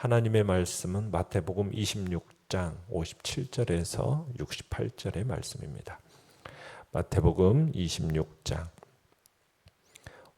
하나님의 말씀은 마태복음 26장 57절에서 68절의 말씀입니다. 마태복음 26장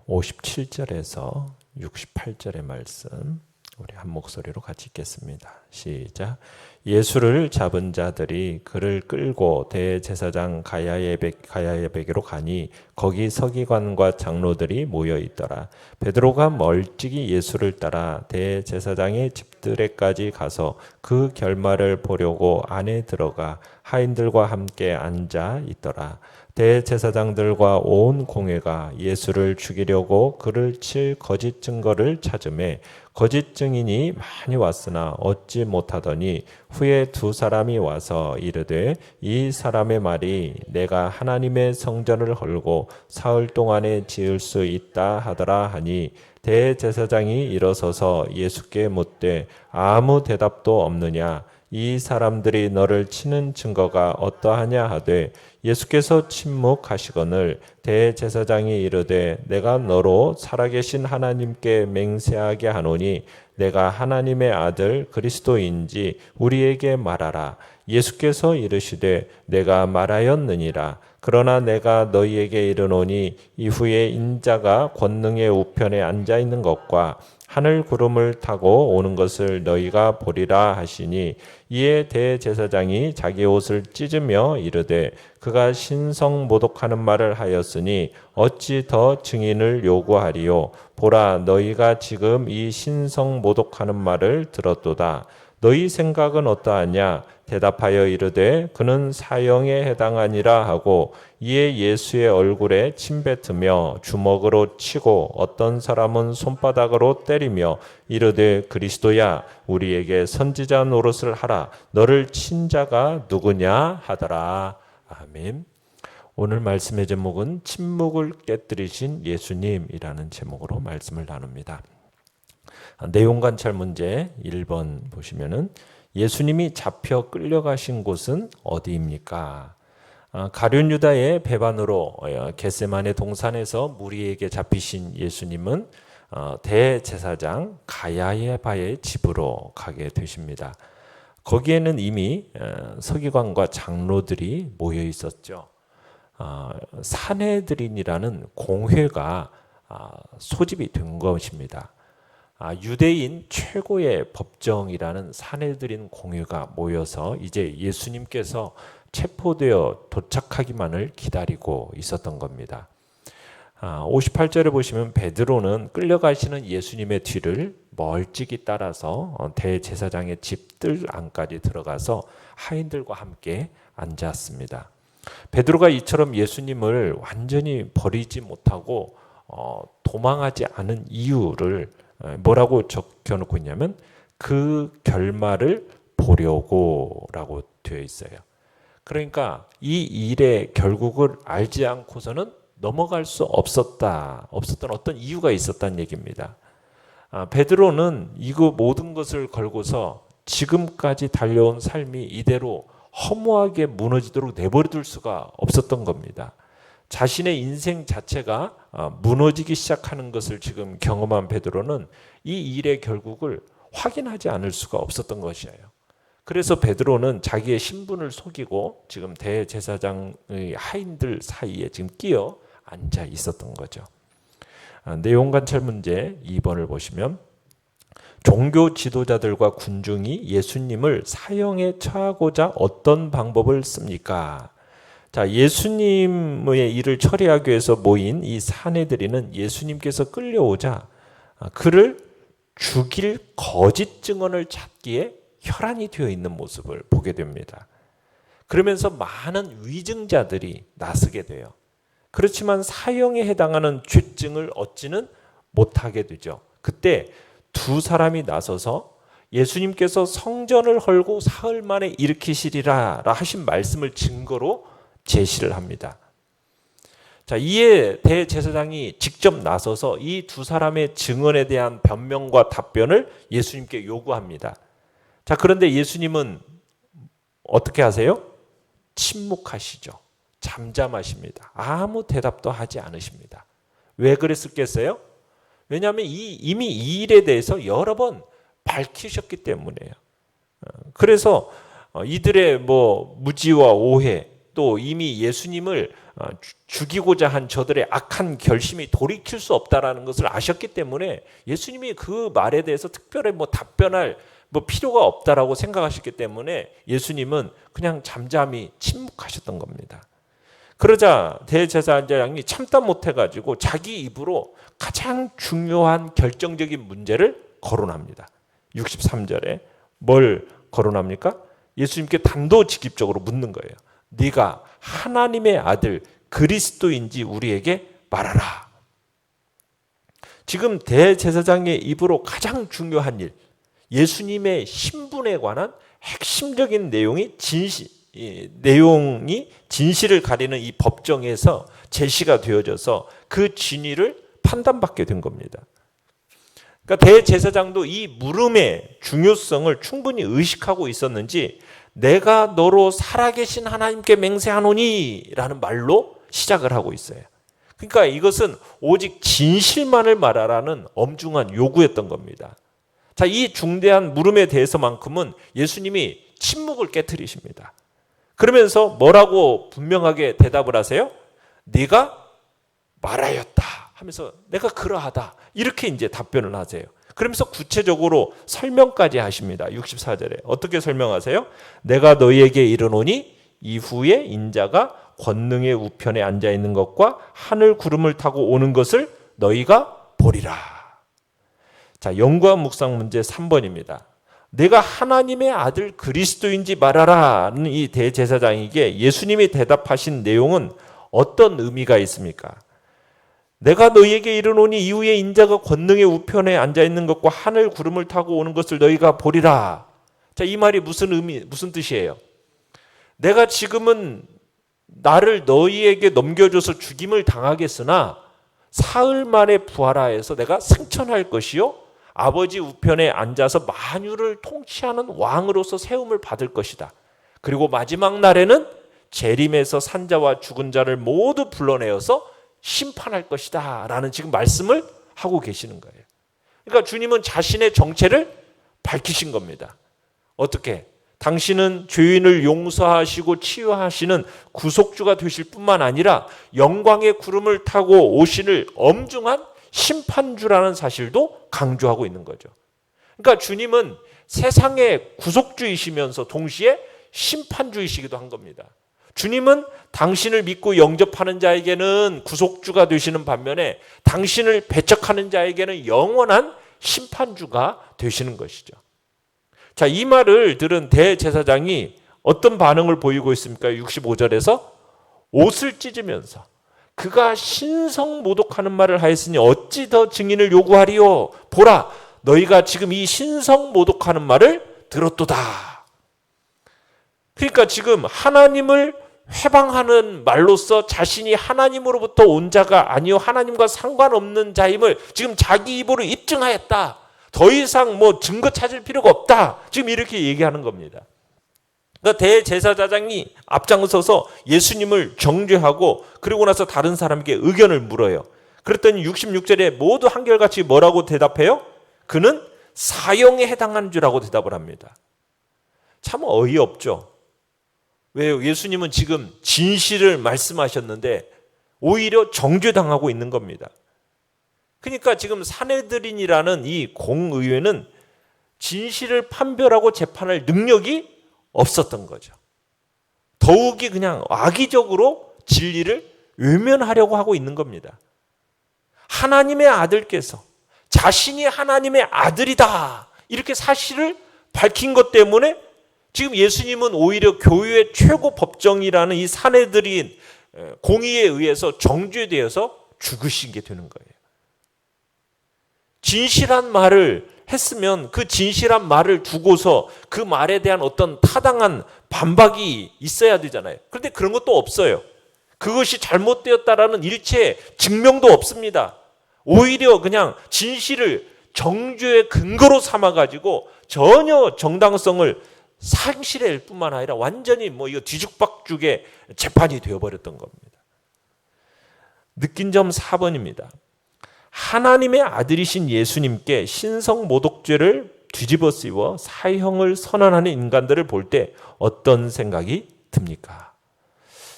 57절에서 68절의 말씀, 우리 한 목소리로 같이 읽겠습니다. 시작. 예수를 잡은 자들이 그를 끌고 대제사장 가야야에게로 가니 거기 서기관과 장로들이 모여 있더라. 베드로가 멀찍이 예수를 따라 대제사장의 집들에까지 가서 그 결말을 보려고 안에 들어가 하인들과 함께 앉아 있더라. 대제사장들과 온 공회가 예수를 죽이려고 그를 칠 거짓 증거를 찾으매 거짓 증인이 많이 왔으나 얻지 못하더니 후에 두 사람이 와서 이르되 이 사람의 말이 내가 하나님의 성전을 헐고 사흘 동안에 지을 수 있다 하더라 하니 대제사장이 일어서서 예수께 묻되 아무 대답도 없느냐? 이 사람들이 너를 치는 증거가 어떠하냐 하되 예수께서 침묵하시거늘 대제사장이 이르되 내가 너로 살아계신 하나님께 맹세하게 하노니 내가 하나님의 아들 그리스도인지 우리에게 말하라. 예수께서 이르시되 내가 말하였느니라. 그러나 내가 너희에게 이르노니 이후에 인자가 권능의 우편에 앉아 있는 것과 하늘 구름을 타고 오는 것을 너희가 보리라 하시니 이에 대제사장이 자기 옷을 찢으며 이르되 그가 신성모독하는 말을 하였으니 어찌 더 증인을 요구하리요. 보라 너희가 지금 이 신성모독하는 말을 들었도다. 너희 생각은 어떠하냐? 대답하여 이르되 그는 사형에 해당하니라 하고 이에 예수의 얼굴에 침뱉으며 주먹으로 치고 어떤 사람은 손바닥으로 때리며 이르되 그리스도야 우리에게 선지자 노릇을 하라. 너를 친 자가 누구냐 하더라. 아멘. 오늘 말씀의 제목은 침묵을 깨뜨리신 예수님이라는 제목으로 말씀을 나눕니다. 내용 관찰 문제 1번 보시면은 예수님이 잡혀 끌려가신 곳은 어디입니까? 가룟 유다의 배반으로 겟세마네 동산에서 무리에게 잡히신 예수님은 대제사장 가야야바의 집으로 가게 되십니다. 거기에는 이미 서기관과 장로들이 모여 있었죠. 산헤드린이라는 공회가 소집이 된 것입니다. 유대인 최고의 법정이라는 산헤드린 공회가 모여서 이제 예수님께서 체포되어 도착하기만을 기다리고 있었던 겁니다. 58절에 보시면 베드로는 끌려가시는 예수님의 뒤를 멀찍이 따라서 대제사장의 집들 안까지 들어가서 하인들과 함께 앉았습니다. 베드로가 이처럼 예수님을 완전히 버리지 못하고 도망하지 않은 이유를 뭐라고 적혀놓고 있냐면 그 결말을 보려고라고 되어 있어요. 그러니까 이 일의 결국을 알지 않고서는 넘어갈 수 없었던 어떤 이유가 있었다는 얘기입니다. 베드로는 이거 모든 것을 걸고서 지금까지 달려온 삶이 이대로 허무하게 무너지도록 내버려둘 수가 없었던 겁니다. 자신의 인생 자체가 무너지기 시작하는 것을 지금 경험한 베드로는 이 일의 결국을 확인하지 않을 수가 없었던 것이에요. 그래서 베드로는 자기의 신분을 속이고 지금 대제사장의 하인들 사이에 지금 끼어 앉아 있었던 거죠. 내용 관찰 문제 2번을 보시면 종교 지도자들과 군중이 예수님을 사형에 처하고자 어떤 방법을 씁니까? 자, 예수님의 일을 처리하기 위해서 모인 이 산헤드린은 예수님께서 끌려오자 그를 죽일 거짓 증언을 찾기에 혈안이 되어 있는 모습을 보게 됩니다. 그러면서 많은 위증자들이 나서게 돼요. 그렇지만 사형에 해당하는 죄증을 얻지는 못하게 되죠. 그때 두 사람이 나서서 예수님께서 성전을 헐고 사흘 만에 일으키시리라 하신 말씀을 증거로 제시를 합니다. 자, 이에 대제사장이 직접 나서서 이 두 사람의 증언에 대한 변명과 답변을 예수님께 요구합니다. 자, 그런데 예수님은 어떻게 하세요? 침묵하시죠. 잠잠하십니다. 아무 대답도 하지 않으십니다. 왜 그랬을겠어요? 왜냐하면 이미 이 일에 대해서 여러 번 밝히셨기 때문이에요. 그래서 이들의 무지와 오해, 또 이미 예수님을 죽이고자 한 저들의 악한 결심이 돌이킬 수 없다라는 것을 아셨기 때문에 예수님이 그 말에 대해서 특별히 답변할 필요가 없다라고 생각하셨기 때문에 예수님은 그냥 잠잠히 침묵하셨던 겁니다. 그러자 대제사장이 참다 못해가지고 자기 입으로 가장 중요한 결정적인 문제를 거론합니다. 63절에 뭘 거론합니까? 예수님께 단도직입적으로 묻는 거예요. 네가 하나님의 아들 그리스도인지 우리에게 말하라. 지금 대제사장의 입으로 가장 중요한 일, 예수님의 신분에 관한 핵심적인 내용이 진실을 가리는 이 법정에서 제시가 되어져서 그 진위를 판단받게 된 겁니다. 그러니까 대제사장도 이 물음의 중요성을 충분히 의식하고 있었는지 내가 너로 살아계신 하나님께 맹세하노니 라는 말로 시작을 하고 있어요. 그러니까 이것은 오직 진실만을 말하라는 엄중한 요구였던 겁니다. 자, 이 중대한 물음에 대해서만큼은 예수님이 침묵을 깨트리십니다. 그러면서 뭐라고 분명하게 대답을 하세요? 네가 말하였다 하면서 내가 그러하다 이렇게 이제 답변을 하세요. 그러면서 구체적으로 설명까지 하십니다. 64절에 어떻게 설명하세요? 내가 너희에게 이르노니 이후에 인자가 권능의 우편에 앉아 있는 것과 하늘 구름을 타고 오는 것을 너희가 보리라. 자, 연구한 묵상 문제 3번입니다. 내가 하나님의 아들 그리스도인지 말하라는 이 대제사장에게 예수님이 대답하신 내용은 어떤 의미가 있습니까? 내가 너희에게 이르노니 이후에 인자가 권능의 우편에 앉아 있는 것과 하늘 구름을 타고 오는 것을 너희가 보리라. 자, 이 말이 무슨 뜻이에요? 내가 지금은 나를 너희에게 넘겨줘서 죽임을 당하겠으나 사흘 만에 부활하여서 내가 승천할 것이요 아버지 우편에 앉아서 만유를 통치하는 왕으로서 세움을 받을 것이다. 그리고 마지막 날에는 재림에서 산자와 죽은 자를 모두 불러내어서 심판할 것이다 라는 지금 말씀을 하고 계시는 거예요. 그러니까 주님은 자신의 정체를 밝히신 겁니다. 어떻게? 당신은 죄인을 용서하시고 치유하시는 구속주가 되실 뿐만 아니라 영광의 구름을 타고 오시는 엄중한 심판주라는 사실도 강조하고 있는 거죠. 그러니까 주님은 세상의 구속주이시면서 동시에 심판주이시기도 한 겁니다. 주님은 당신을 믿고 영접하는 자에게는 구속주가 되시는 반면에 당신을 배척하는 자에게는 영원한 심판주가 되시는 것이죠. 자, 이 말을 들은 대제사장이 어떤 반응을 보이고 있습니까? 65절에서 옷을 찢으면서 그가 신성모독하는 말을 하였으니 어찌 더 증인을 요구하리요? 보라, 너희가 지금 이 신성모독하는 말을 들었도다. 그러니까 지금 하나님을 회방하는 말로써 자신이 하나님으로부터 온 자가 아니요 하나님과 상관없는 자임을 지금 자기 입으로 입증하였다. 더 이상 증거 찾을 필요가 없다. 지금 이렇게 얘기하는 겁니다. 그러니까 대제사장이 앞장서서 예수님을 정죄하고 그리고 나서 다른 사람에게 의견을 물어요. 그랬더니 66절에 모두 한결같이 뭐라고 대답해요? 그는 사형에 해당한 주라고 대답을 합니다. 참 어이없죠. 왜요? 예수님은 지금 진실을 말씀하셨는데 오히려 정죄당하고 있는 겁니다. 그러니까 지금 산헤드린이라는 이 공의회는 진실을 판별하고 재판할 능력이 없었던 거죠. 더욱이 그냥 악의적으로 진리를 외면하려고 하고 있는 겁니다. 하나님의 아들께서 자신이 하나님의 아들이다 이렇게 사실을 밝힌 것 때문에 지금 예수님은 오히려 교회의 최고 법정이라는 이 산헤드린 공의에 의해서 정죄되어서 죽으시게 되는 거예요. 진실한 말을 했으면 그 진실한 말을 두고서 그 말에 대한 어떤 타당한 반박이 있어야 되잖아요. 그런데 그런 것도 없어요. 그것이 잘못되었다라는 일체 증명도 없습니다. 오히려 그냥 진실을 정죄의 근거로 삼아가지고 전혀 정당성을 상실할 뿐만 아니라 완전히 이거 뒤죽박죽의 재판이 되어버렸던 겁니다. 느낀 점 4번입니다. 하나님의 아들이신 예수님께 신성모독죄를 뒤집어 씌워 사형을 선언하는 인간들을 볼 때 어떤 생각이 듭니까?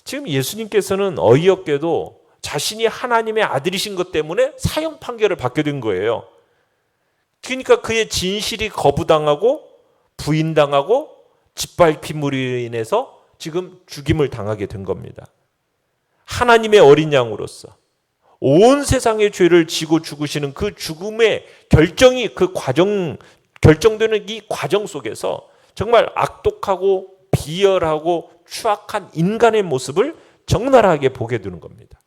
지금 예수님께서는 어이없게도 자신이 하나님의 아들이신 것 때문에 사형 판결을 받게 된 거예요. 그러니까 그의 진실이 거부당하고 부인당하고 짓밟힘으로 인해서 지금 죽임을 당하게 된 겁니다. 하나님의 어린 양으로서 온 세상의 죄를 지고 죽으시는 그 죽음의 결정이 결정되는 이 과정 속에서 정말 악독하고 비열하고 추악한 인간의 모습을 적나라하게 보게 되는 겁니다.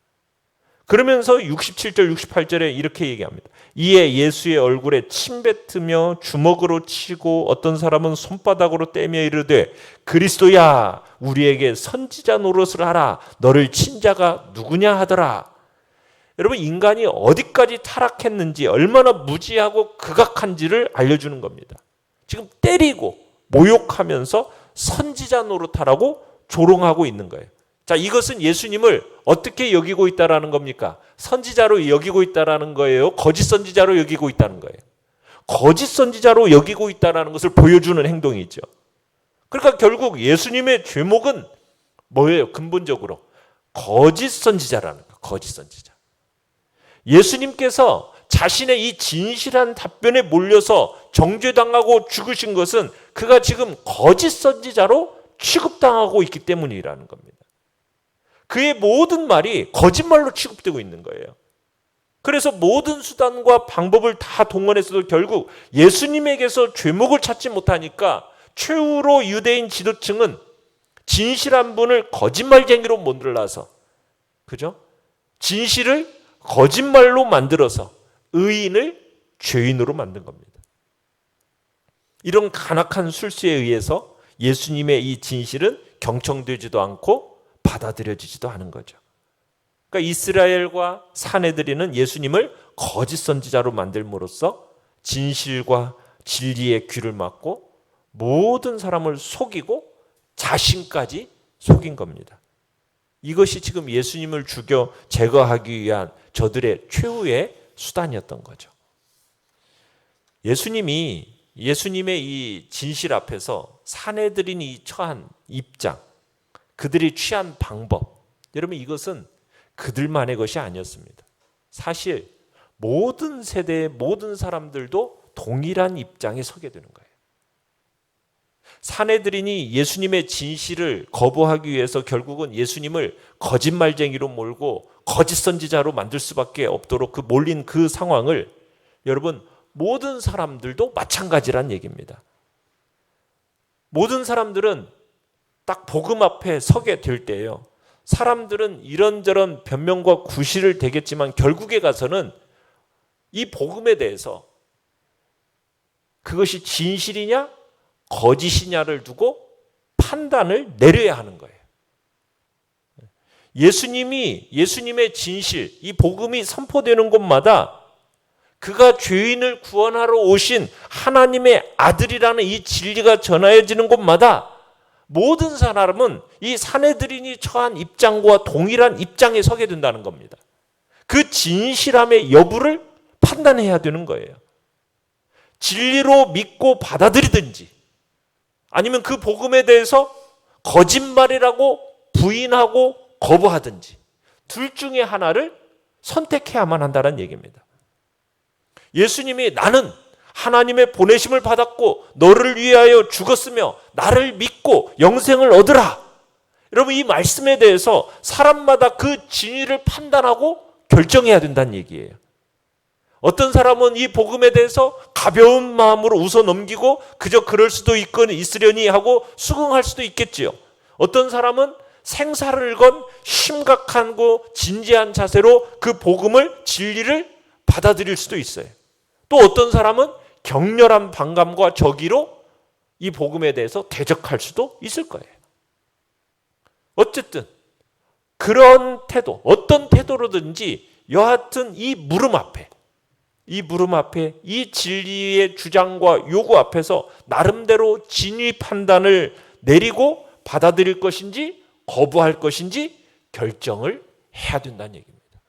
그러면서 67절, 68절에 이렇게 얘기합니다. 이에 예수의 얼굴에 침 뱉으며 주먹으로 치고 어떤 사람은 손바닥으로 떼며 이르되 그리스도야 우리에게 선지자 노릇을 하라. 너를 친 자가 누구냐 하더라. 여러분, 인간이 어디까지 타락했는지 얼마나 무지하고 극악한지를 알려주는 겁니다. 지금 때리고 모욕하면서 선지자 노릇하라고 조롱하고 있는 거예요. 자, 이것은 예수님을 어떻게 여기고 있다라는 겁니까? 선지자로 여기고 있다라는 거예요? 거짓 선지자로 여기고 있다는 거예요? 거짓 선지자로 여기고 있다라는 것을 보여주는 행동이죠. 그러니까 결국 예수님의 죄목은 뭐예요? 근본적으로 거짓 선지자라는 거예요. 거짓 선지자. 예수님께서 자신의 이 진실한 답변에 몰려서 정죄당하고 죽으신 것은 그가 지금 거짓 선지자로 취급당하고 있기 때문이라는 겁니다. 그의 모든 말이 거짓말로 취급되고 있는 거예요. 그래서 모든 수단과 방법을 다 동원해서도 결국 예수님에게서 죄목을 찾지 못하니까 최후로 유대인 지도층은 진실한 분을 거짓말쟁이로 만들어서, 그죠? 진실을 거짓말로 만들어서 의인을 죄인으로 만든 겁니다. 이런 간악한 술수에 의해서 예수님의 이 진실은 경청되지도 않고 받아들여지지도 않은 거죠. 그러니까 이스라엘과 사내들이는 예수님을 거짓 선지자로 만들므로써 진실과 진리의 귀를 막고 모든 사람을 속이고 자신까지 속인 겁니다. 이것이 지금 예수님을 죽여 제거하기 위한 저들의 최후의 수단이었던 거죠. 예수님의 이 진실 앞에서 사내들이 처한 입장, 그들이 취한 방법, 여러분 이것은 그들만의 것이 아니었습니다. 사실 모든 세대의 모든 사람들도 동일한 입장에 서게 되는 거예요. 사내들이니 예수님의 진실을 거부하기 위해서 결국은 예수님을 거짓말쟁이로 몰고 거짓 선지자로 만들 수밖에 없도록 그 몰린 그 상황을 여러분 모든 사람들도 마찬가지란 얘기입니다. 모든 사람들은 딱 복음 앞에 서게 될 때예요. 사람들은 이런저런 변명과 구실을 대겠지만 결국에 가서는 이 복음에 대해서 그것이 진실이냐 거짓이냐를 두고 판단을 내려야 하는 거예요. 예수님의 진실, 이 복음이 선포되는 곳마다 그가 죄인을 구원하러 오신 하나님의 아들이라는 이 진리가 전해지는 곳마다 모든 사람은 이 사내들인이 처한 입장과 동일한 입장에 서게 된다는 겁니다. 그 진실함의 여부를 판단해야 되는 거예요. 진리로 믿고 받아들이든지 아니면 그 복음에 대해서 거짓말이라고 부인하고 거부하든지 둘 중에 하나를 선택해야만 한다는 얘기입니다. 예수님이 나는 하나님의 보내심을 받았고 너를 위하여 죽었으며 나를 믿고 영생을 얻으라. 여러분 이 말씀에 대해서 사람마다 그 진위를 판단하고 결정해야 된다는 얘기예요. 어떤 사람은 이 복음에 대해서 가벼운 마음으로 웃어 넘기고 그저 그럴 수도 있으려니 하고 수긍할 수도 있겠지요. 어떤 사람은 생사를 건 심각하고 진지한 자세로 그 복음을 진리를 받아들일 수도 있어요. 또 어떤 사람은 격렬한 반감과 적의로 이 복음에 대해서 대적할 수도 있을 거예요. 어쨌든 그런 태도, 어떤 태도로든지 여하튼 이 물음 앞에 이 진리의 주장과 요구 앞에서 나름대로 진위 판단을 내리고 받아들일 것인지 거부할 것인지 결정을 해야 된다는 얘기입니다.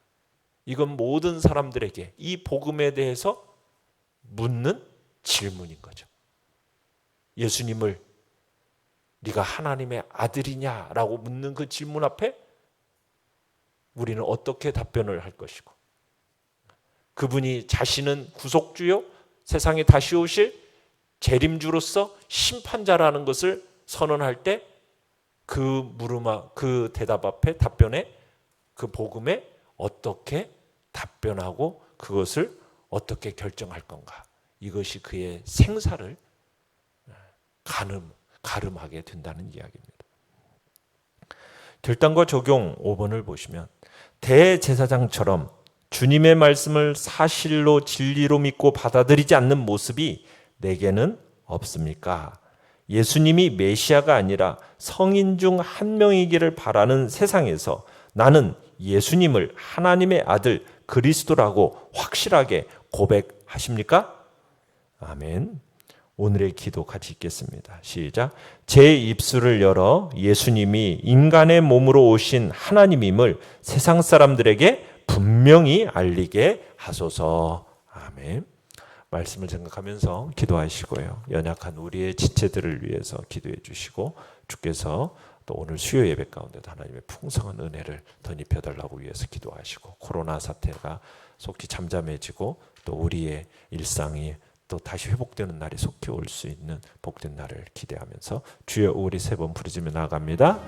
이건 모든 사람들에게 이 복음에 대해서 묻는 질문인 거죠. 예수님을 네가 하나님의 아들이냐라고 묻는 그 질문 앞에 우리는 어떻게 답변을 할 것이고, 그분이 자신은 구속주요 세상에 다시 오실 재림주로서 심판자라는 것을 선언할 때 그 대답 앞에 답변에 그 복음에 어떻게 답변하고 그것을 어떻게 결정할 건가, 이것이 그의 생사를 가름하게 된다는 이야기입니다. 결단과 적용 5번을 보시면 대제사장처럼 주님의 말씀을 사실로 진리로 믿고 받아들이지 않는 모습이 내게는 없습니까? 예수님이 메시아가 아니라 성인 중 한 명이기를 바라는 세상에서 나는 예수님을 하나님의 아들 그리스도라고 확실하게 고백하십니까? 아멘. 오늘의 기도 같이 읽겠습니다. 시작. 제 입술을 열어 예수님이 인간의 몸으로 오신 하나님임을 세상 사람들에게 분명히 알리게 하소서. 아멘. 말씀을 생각하면서 기도하시고요. 연약한 우리의 지체들을 위해서 기도해 주시고, 주께서 또 오늘 수요 예배 가운데도 하나님의 풍성한 은혜를 덧입혀 달라고 위해서 기도하시고, 코로나 사태가 속히 잠잠해지고 또 우리의 일상이 또 다시 회복되는 날이 속히 올 수 있는 복된 날을 기대하면서 주여 우리 세 번 부르짖며 나아갑니다.